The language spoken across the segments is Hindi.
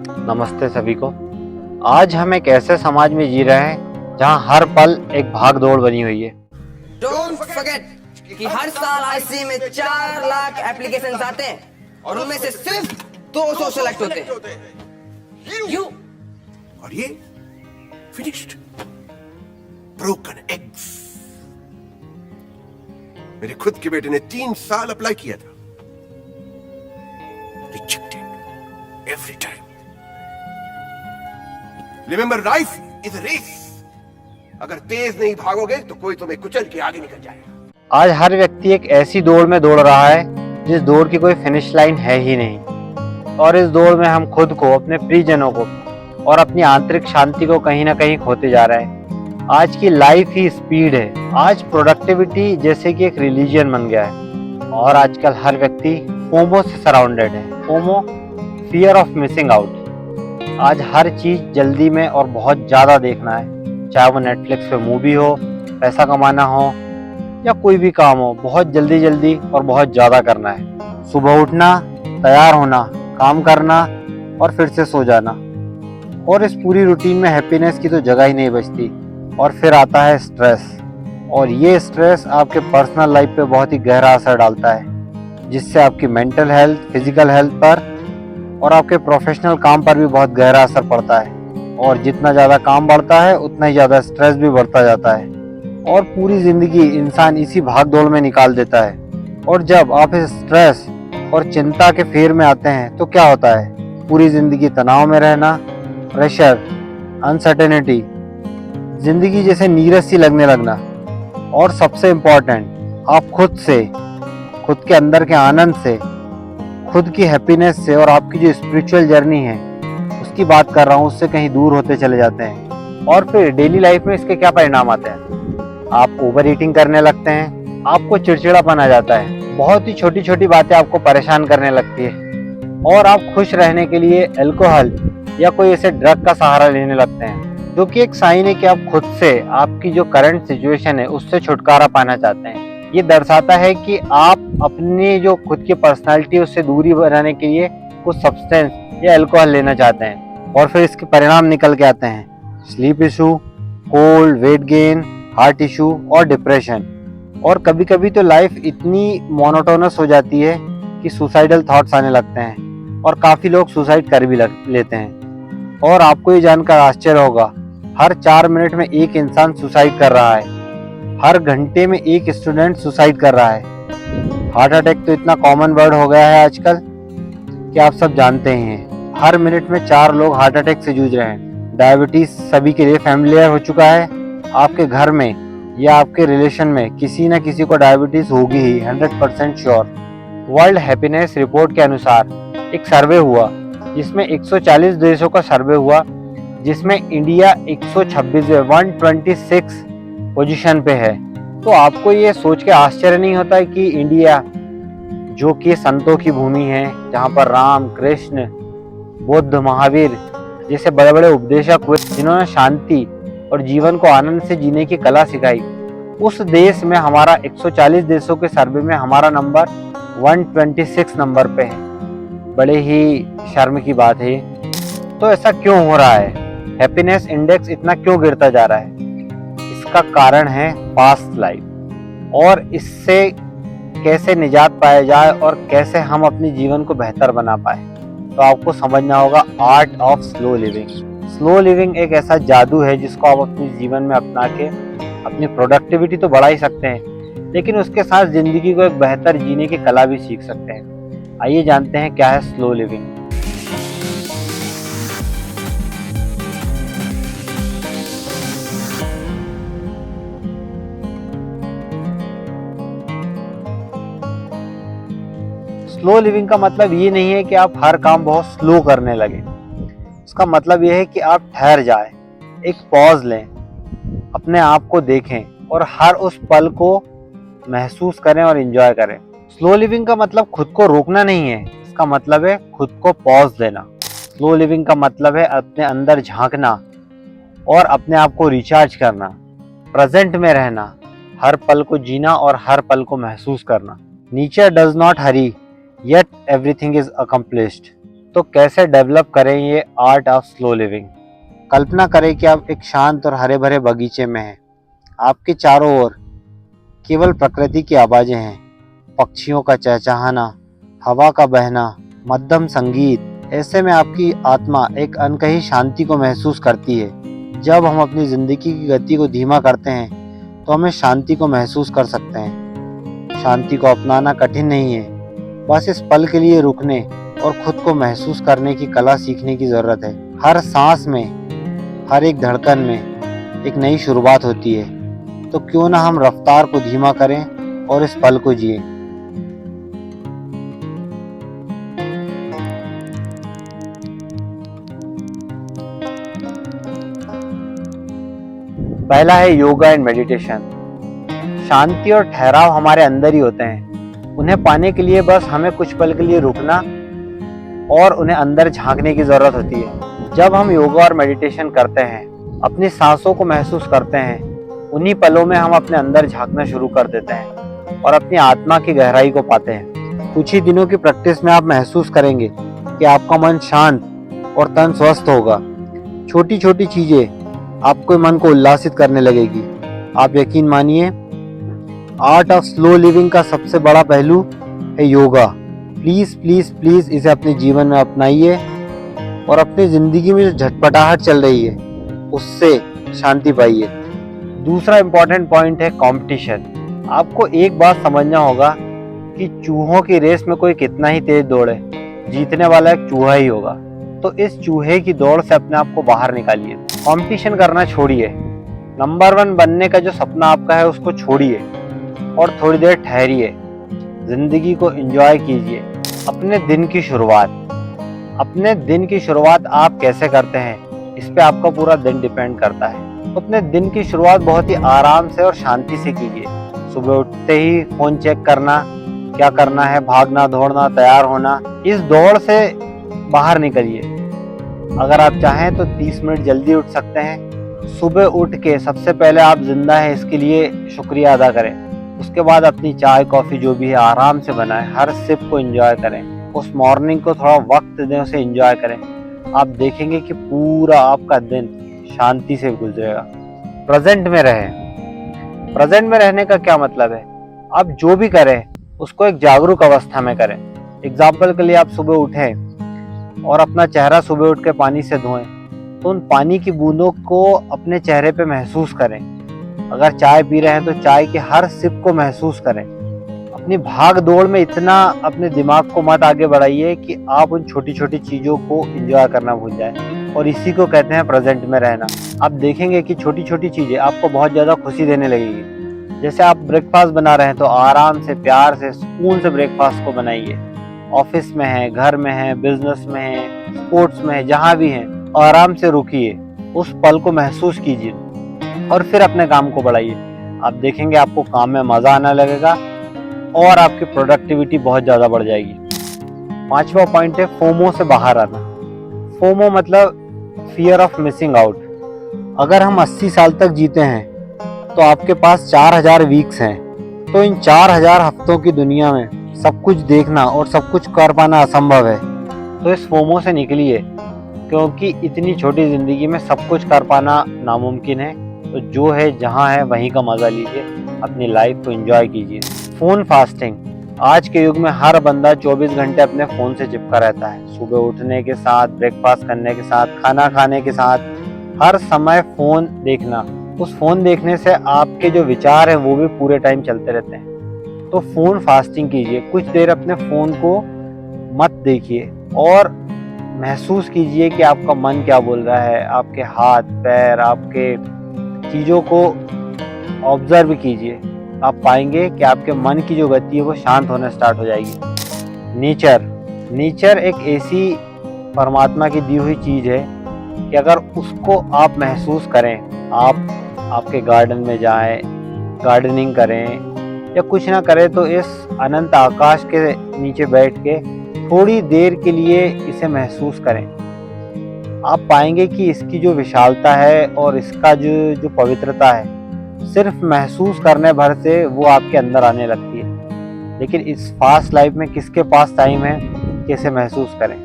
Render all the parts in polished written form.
नमस्ते सभी को। आज हम एक ऐसे समाज में जी रहे हैं जहां हर पल एक भाग दौड़ बनी हुई है। डोंट फॉरगेट कि हर साल आईसी में 4 लाख एप्लीकेशंस आते हैं और उनमें से सिर्फ 200 सेलेक्ट होते हैं। यू और ये फिनिश्ड ब्रोकन एग्स। मेरे खुद के बेटे ने 3 साल अप्लाई किया था, rejected every time. Remember, life is a race. अगर तेज नहीं भागोगे तो कोई तुम्हें कुचल के आगे निकल जाएगा। आज हर व्यक्ति एक ऐसी दौड़ में दौड़ रहा है जिस दौड़ की कोई फिनिश लाइन है ही नहीं, और इस दौड़ में हम खुद को, अपने प्रियजनों को और अपनी आंतरिक शांति को कहीं ना कहीं खोते जा रहे हैं। आज की लाइफ ही स्पीड है। आज प्रोडक्टिविटी जैसे कि एक रिलीजन बन गया है और आजकल हर व्यक्ति फोमो से सराउंडेड है। FOMO, fear of missing out. आज हर चीज जल्दी में और बहुत ज्यादा देखना है, चाहे वो नेटफ्लिक्स पे मूवी हो, पैसा कमाना हो या कोई भी काम हो, बहुत जल्दी जल्दी और बहुत ज्यादा करना है। सुबह उठना, तैयार होना, काम करना और फिर से सो जाना, और इस पूरी रूटीन में हैप्पीनेस की तो जगह ही नहीं बचती। और फिर आता है स्ट्रेस, और ये स्ट्रेस आपके पर्सनल लाइफ पे बहुत ही गहरा असर डालता है, जिससे आपकी मेंटल हेल्थ, फिजिकल हेल्थ पर और आपके प्रोफेशनल काम पर भी बहुत गहरा असर पड़ता है। और जितना ज़्यादा काम बढ़ता है उतना ही ज़्यादा स्ट्रेस भी बढ़ता जाता है, और पूरी ज़िंदगी इंसान इसी भाग दौड़ में निकाल देता है। और जब आप इस स्ट्रेस और चिंता के फेर में आते हैं तो क्या होता है? पूरी ज़िंदगी तनाव में रहना, प्रेशर, अनसर्टेनिटी, ज़िंदगी जैसे नीरस सी लगने लगना, और सबसे इम्पोर्टेंट, आप खुद से, खुद के अंदर के आनंद से, खुद की हैप्पीनेस से और आपकी जो स्पिरिचुअल जर्नी है उसकी बात कर रहा हूँ, उससे कहीं दूर होते चले जाते हैं। और फिर डेली लाइफ में इसके क्या परिणाम आते हैं? आप ओवर ईटिंग करने लगते हैं, आपको चिड़चिड़ापन आ जाता है, बहुत ही छोटी छोटी बातें आपको परेशान करने लगती है, और आप खुश रहने के लिए अल्कोहल या कोई ऐसे ड्रग का सहारा लेने लगते हैं, जो कि एक साइन है कि आप खुद से, आपकी जो करंट सिचुएशन है उससे छुटकारा पाना चाहते हैं। ये दर्शाता है कि आप अपनी जो खुद की पर्सनालिटी उससे दूरी बनाने के लिए कुछ सब्सटेंस या अल्कोहल लेना चाहते हैं, और फिर इसके परिणाम निकल के आते हैं sleep issue, cold, weight gain, heart issue और डिप्रेशन। और कभी कभी तो लाइफ इतनी मोनोटोनस हो जाती है कि सुसाइडल थॉट्स आने लगते हैं, और काफ़ी लोग सुसाइड कर भी लेते हैं। और आपको ये जानकर आश्चर्य होगा, हर 4 मिनट में एक इंसान सुसाइड कर रहा है, हर घंटे में एक स्टूडेंट सुसाइड कर रहा है। हार्ट अटैक तो इतना कॉमन वर्ड हो गया है आजकल कि आप सब जानते ही हैं। हर मिनट में 4 लोग हार्ट अटैक से जूझ रहे हैं। डायबिटीज सभी के लिए फैमिलियर हो चुका है। आपके घर में या आपके रिलेशन में किसी न किसी को डायबिटीज होगी ही, 100% श्योर। वर्ल्ड हैप्पीनेस रिपोर्ट के अनुसार एक सर्वे हुआ जिसमें 140 देशों का सर्वे हुआ, जिसमें इंडिया 126वें 126 पोजीशन पे है। तो आपको ये सोच के आश्चर्य नहीं होता है कि इंडिया, जो कि संतों की भूमि है, जहाँ पर राम, कृष्ण, बुद्ध, महावीर जैसे बड़े बड़े उपदेशक हुए, जिन्होंने शांति और जीवन को आनंद से जीने की कला सिखाई, उस देश में हमारा 140 देशों के सर्वे में हमारा नंबर 126 नंबर पे है। बड़े ही शर्म की बात है। तो ऐसा क्यों हो रहा है? हैप्पीनेस इंडेक्स इतना क्यों गिरता जा रहा है? इसका कारण है पास्ट लाइफ, और इससे कैसे निजात पाया जाए और कैसे हम अपने जीवन को बेहतर बना पाए, तो आपको समझना होगा art of slow living. Slow living एक ऐसा जादू है जिसको आप अपने जीवन में अपना के अपनी प्रोडक्टिविटी तो बढ़ा ही सकते हैं, लेकिन उसके साथ जिंदगी को एक बेहतर जीने की कला भी सीख सकते हैं। आइए जानते हैं क्या है स्लो लिविंग। स्लो लिविंग का मतलब ये नहीं है कि आप हर काम बहुत स्लो करने लगे। इसका मतलब ये है कि आप ठहर जाएं, एक पॉज लें, अपने आप को देखें और हर उस पल को महसूस करें और एंजॉय करें। स्लो लिविंग का मतलब खुद को रोकना नहीं है, इसका मतलब है खुद को पॉज देना। स्लो लिविंग का मतलब है अपने अंदर झांकना और अपने आप को रिचार्ज करना, प्रेजेंट में रहना, हर पल को जीना और हर पल को महसूस करना। Nature does not Hari, yet everything is accomplished। तो कैसे डेवलप करें ये आर्ट ऑफ स्लो लिविंग। कल्पना करें कि आप एक शांत और हरे भरे बगीचे में हैं। आपके चारों ओर केवल प्रकृति की आवाज़ें हैं, पक्षियों का चहचहाना, हवा का बहना, मध्यम संगीत। ऐसे में आपकी आत्मा एक अनकही शांति को महसूस करती है। जब हम अपनी ज़िंदगी की गति को धीमा करते हैं तो हमें शांति को महसूस कर सकते हैं। शांति को अपनाना कठिन नहीं है, बस इस पल के लिए रुकने और खुद को महसूस करने की कला सीखने की ज़रूरत है। हर सांस में, हर एक धड़कन में एक नई शुरुआत होती है, तो क्यों ना हम रफ्तार को धीमा करें और इस पल को जिए। पहला है योगा एंड मेडिटेशन। शांति और ठहराव हमारे अंदर ही होते हैं। उन्हें पाने के लिए बस हमें कुछ पल के लिए रुकना और उन्हें अंदर झांकने की जरूरत होती है। जब हम योगा और मेडिटेशन करते हैं, अपनी सांसों को महसूस करते हैं, उन्हीं पलों में हम अपने अंदर झांकना शुरू कर देते हैं और अपनी आत्मा की गहराई को पाते हैं। कुछ ही दिनों की प्रैक्टिस में आप महसूस करेंगे कि आपका मन शांत और तन स्वस्थ होगा। छोटी छोटी चीजें आपके मन को उल्लासित करने लगेगी। आप यकीन मानिए, आर्ट ऑफ स्लो लिविंग का सबसे बड़ा पहलू है योगा। प्लीज प्लीज प्लीज इसे अपने जीवन में अपनाइए और अपनी जिंदगी में जो झटपटाहट चल रही है उससे शांति पाइए। दूसरा इंपॉर्टेंट पॉइंट है कंपटीशन। आपको एक बात समझना होगा कि चूहों की रेस में कोई कितना ही तेज दौड़े, जीतने वाला एक चूहा ही होगा। तो इस चूहे की दौड़ से अपने आप को बाहर निकालिए। कंपटीशन करना छोड़िए। नंबर 1 बनने का जो सपना आपका है उसको छोड़िए और थोड़ी देर ठहरिए। जिंदगी को एंजॉय कीजिए। अपने दिन की शुरुआत आप कैसे करते हैं इस पे आपका पूरा दिन डिपेंड करता है। तो अपने दिन की शुरुआत बहुत ही आराम से और शांति से कीजिए। सुबह उठते ही फोन चेक करना, क्या करना है, भागना दौड़ना, तैयार होना, इस दौड़ से बाहर निकलिए। अगर आप चाहें तो 30 मिनट जल्दी उठ सकते हैं। सुबह उठ के सबसे पहले आप जिंदा हैं इसके लिए शुक्रिया अदा करें। उसके बाद अपनी चाय कॉफी जो भी है आराम से बनाएं। हर सिप को एंजॉय करें। उस मॉर्निंग को थोड़ा वक्त दें, उसे एंजॉय करें। आप देखेंगे कि पूरा आपका दिन शांति से गुजरेगा। प्रेजेंट में रहें। प्रेजेंट में रहने का क्या मतलब है? आप जो भी करें उसको एक जागरूक अवस्था में करें। एग्जाम्पल के लिए आप सुबह उठें और अपना चेहरा सुबह उठ के पानी से धोएं, तो उन पानी की बूंदों को अपने चेहरे पे महसूस करें। अगर चाय पी रहे हैं तो चाय के हर सिप को महसूस करें। अपनी भाग दौड़ में इतना अपने दिमाग को मत आगे बढ़ाइए कि आप उन छोटी छोटी चीज़ों को एंजॉय करना भूल जाएं, और इसी को कहते हैं प्रेजेंट में रहना। आप देखेंगे कि छोटी छोटी चीज़ें आपको बहुत ज़्यादा खुशी देने लगेगी। जैसे आप ब्रेकफास्ट बना रहे हैं तो आराम से, प्यार से, सुकून से ब्रेकफास्ट को बनाइए। ऑफिस में है, घर में है, बिजनेस में है, स्पोर्ट्स में है, जहाँ भी हैं, आराम से रुकिए, उस पल को महसूस कीजिए और फिर अपने काम को बढ़ाइए। आप देखेंगे आपको काम में मज़ा आने लगेगा और आपकी प्रोडक्टिविटी बहुत ज़्यादा बढ़ जाएगी। 5वां पॉइंट है फोमो से बाहर आना। फोमो मतलब फियर ऑफ मिसिंग आउट। अगर हम 80 साल तक जीते हैं तो आपके पास 4000 वीक्स हैं। तो इन 4000 हफ्तों की दुनिया में सब कुछ देखना और सब कुछ कर पाना असंभव है। तो इस फोमो से निकलिए, क्योंकि इतनी छोटी ज़िंदगी में सब कुछ कर पाना नामुमकिन है। तो जो है जहाँ है वहीं का मज़ा लीजिए, अपनी लाइफ को एंजॉय कीजिए। Phone fasting. आज के युग में हर बंदा 24 घंटे अपने फ़ोन से चिपका रहता है। सुबह उठने के साथ, ब्रेकफास्ट करने के साथ, खाना खाने के साथ, हर समय फ़ोन देखना। उस फ़ोन देखने से आपके जो विचार हैं वो भी पूरे टाइम चलते रहते हैं। तो फ़ोन फास्टिंग कीजिए। कुछ देर अपने फ़ोन को मत देखिए और महसूस कीजिए कि आपका मन क्या बोल रहा है। आपके हाथ पैर, आपके चीज़ों को ऑब्जर्व कीजिए। आप पाएंगे कि आपके मन की जो गति है वो शांत होने स्टार्ट हो जाएगी। नेचर एक ऐसी परमात्मा की दी हुई चीज़ है कि अगर उसको आप महसूस करें, आप आपके गार्डन में जाएं, गार्डनिंग करें या कुछ ना करें, तो इस अनंत आकाश के नीचे बैठ के थोड़ी देर के लिए इसे महसूस करें। आप पाएंगे कि इसकी जो विशालता है और इसका जो पवित्रता है, सिर्फ महसूस करने भर से वो आपके अंदर आने लगती है। लेकिन इस फास्ट लाइफ में किसके पास टाइम है कि इसे महसूस करें?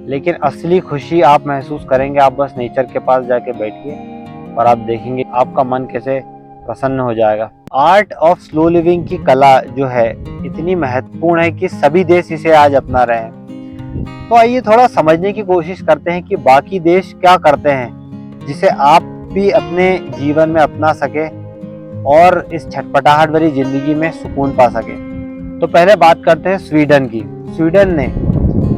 लेकिन असली खुशी आप महसूस करेंगे, आप बस नेचर के पास जाके बैठिए और आप देखेंगे आपका मन कैसे प्रसन्न हो जाएगा। आर्ट ऑफ स्लो लिविंग की कला जो है इतनी महत्वपूर्ण है कि सभी देश इसे आज अपना रहे हैं। तो आइए थोड़ा समझने की कोशिश करते हैं कि बाकी देश क्या करते हैं जिसे आप भी अपने जीवन में अपना सके और इस छटपटाहट भरी जिंदगी में सुकून पा सके। तो पहले बात करते हैं स्वीडन की। स्वीडन ने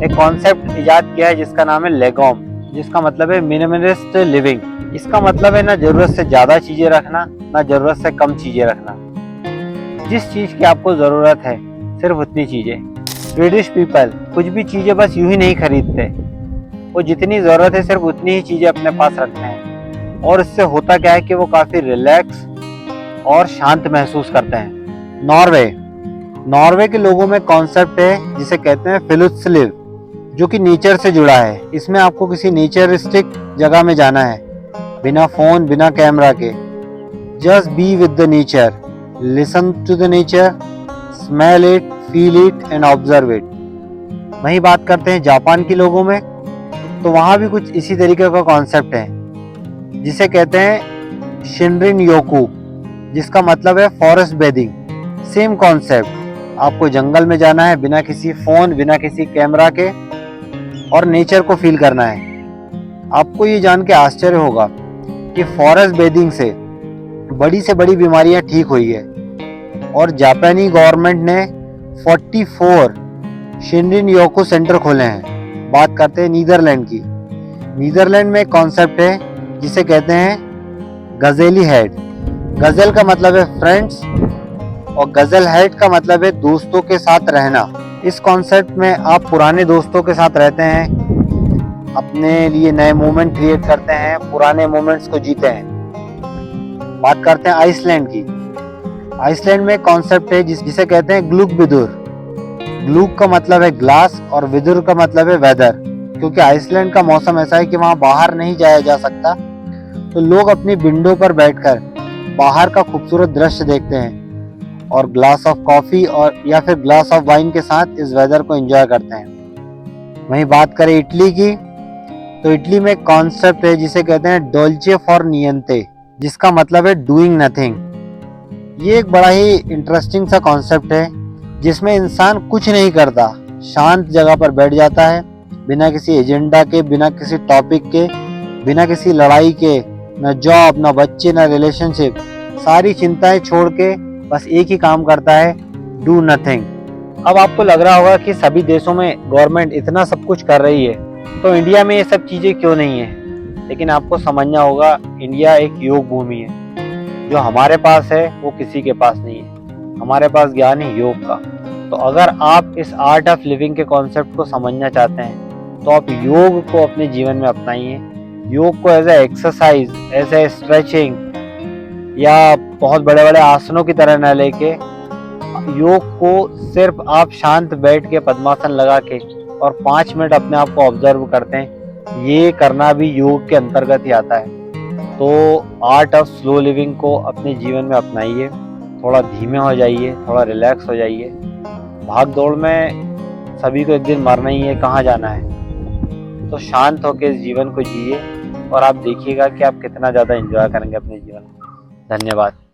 एक कॉन्सेप्ट इजाद किया है जिसका नाम है लेगोम, जिसका मतलब है मिनिमलिस्ट लिविंग। इसका मतलब है ना जरूरत से ज्यादा चीजें रखना, ना जरूरत से कम चीजें रखना। जिस चीज की आपको जरूरत है सिर्फ उतनी चीजें। स्वीडिश पीपल कुछ भी चीजें बस यूं ही नहीं खरीदते, वो जितनी जरूरत है सिर्फ उतनी ही चीजें अपने पास रखते हैं। और इससे होता क्या है कि वो काफी रिलैक्स और शांत महसूस करते हैं। नॉर्वे के लोगों में कॉन्सेप्ट है जिसे कहते हैं फ्रिलुत्सलिव, जो कि नेचर से जुड़ा है। इसमें आपको किसी नेचरिस्टिक जगह में जाना है, बिना फोन बिना कैमरा के। Just be with the nature, listen to the nature, smell it, feel it and observe it. वहीं बात करते हैं जापान के लोगों में, तो वहां भी कुछ इसी तरीके का कॉन्सेप्ट है जिसे कहते हैं शिनरिन योकू, जिसका मतलब है फॉरेस्ट बेदिंग। सेम कॉन्सेप्ट, आपको जंगल में जाना है बिना किसी फोन बिना किसी कैमरा के और नेचर को फील करना है। आपको ये जान के आश्चर्य होगा कि फॉरेस्ट बेदिंग से बड़ी बीमारियां ठीक हुई है। और जापानी गवर्नमेंट ने 44 शिनरिन योकू सेंटर खोले हैं। बात करते हैं नीदरलैंड की। नीदरलैंड में एक कॉन्सेप्ट है जिसे कहते हैं गजेली हेड। गजल का मतलब है फ्रेंड्स और गजल हेड का मतलब है दोस्तों के साथ रहना। इस कॉन्सेप्ट में आप पुराने दोस्तों के साथ रहते हैं, अपने लिए नए मोमेंट क्रिएट करते हैं, पुराने मोमेंट्स को जीते हैं। बात करते हैं आइसलैंड की। आइसलैंड में कॉन्सेप्ट है जिसे कहते हैं ग्लूक विदुर। ग्लूक का मतलब है ग्लास और विदुर का मतलब है वेदर। क्योंकि आइसलैंड का मौसम ऐसा है कि वहाँ बाहर नहीं जाया जा सकता, तो लोग अपनी विंडो पर बैठकर बाहर का खूबसूरत दृश्य देखते हैं और ग्लास ऑफ कॉफी और या फिर ग्लास ऑफ वाइन के साथ इस वेदर को एंजॉय करते हैं। वहीं बात करें इटली की, तो इटली में एक कॉन्सेप्ट है जिसे कहते हैं डोल्चे फॉर नियंते, जिसका मतलब है डूइंग नथिंग। ये एक बड़ा ही इंटरेस्टिंग सा कॉन्सेप्ट है जिसमें इंसान कुछ नहीं करता, शांत जगह पर बैठ जाता है बिना किसी एजेंडा के, बिना किसी टॉपिक के, बिना किसी लड़ाई के, न जॉब, न बच्चे, न रिलेशनशिप, सारी चिंताएं छोड़ के बस एक ही काम करता है, डू नथिंग। अब आपको लग रहा होगा कि सभी देशों में गवर्नमेंट इतना सब कुछ कर रही है, तो इंडिया में ये सब चीजें क्यों नहीं है? लेकिन आपको समझना होगा, इंडिया एक योग भूमि है। जो हमारे पास है वो किसी के पास नहीं है। हमारे पास ज्ञान है योग का। तो अगर आप इस आर्ट ऑफ लिविंग के कॉन्सेप्ट को समझना चाहते हैं तो आप योग को अपने जीवन में अपनाइए। योग को as a exercise, as a stretching या बहुत बड़े बड़े आसनों की तरह न लेके, योग को सिर्फ आप शांत बैठ के पद्मासन लगा के और 5 मिनट अपने आप को ऑब्जर्व करते हैं, ये करना भी योग के अंतर्गत ही आता है। तो आर्ट ऑफ स्लो लिविंग को अपने जीवन में अपनाइए। थोड़ा धीमे हो जाइए, थोड़ा रिलैक्स हो जाइए। भाग दौड़ में सभी को एक दिन मरना ही है, कहाँ जाना है? तो शांत होकर इस जीवन को जिए और आप देखिएगा कि आप कितना ज़्यादा एंजॉय करेंगे अपने जीवन में। धन्यवाद।